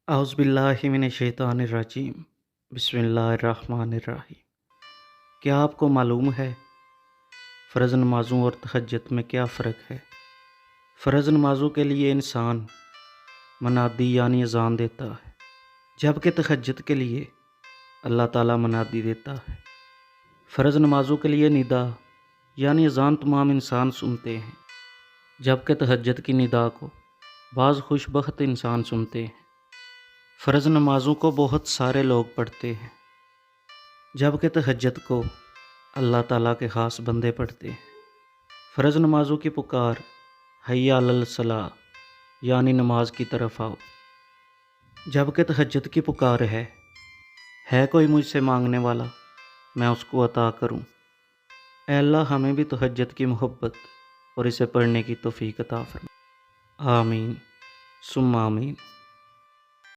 اعوذ باللہ من الشیطان الرجیم بسم اللہ الرحمن الرحیم۔ کیا آپ کو معلوم ہے فرض نمازوں اور تہجد میں کیا فرق ہے؟ فرض نمازوں کے لیے انسان منادی یعنی اذان دیتا ہے، جبکہ تہجد کے لیے اللہ تعالیٰ منادی دیتا ہے۔ فرض نمازوں کے لیے ندا یعنی اذان تمام انسان سنتے ہیں، جبکہ تہجد کی ندا کو بعض خوش بخت انسان سنتے ہیں۔ فرض نمازوں کو بہت سارے لوگ پڑھتے ہیں، جبکہ تہجد کو اللہ تعالیٰ کے خاص بندے پڑھتے ہیں۔ فرض نمازوں کی پکار حی علی الصلاۃ یعنی نماز کی طرف آؤ، جبکہ تہجد کی پکار ہے کوئی مجھ سے مانگنے والا میں اس کو عطا کروں۔ اے اللہ ہمیں بھی تہجد کی محبت اور اسے پڑھنے کی توفیق عطا فرما، آمین ثم آمین۔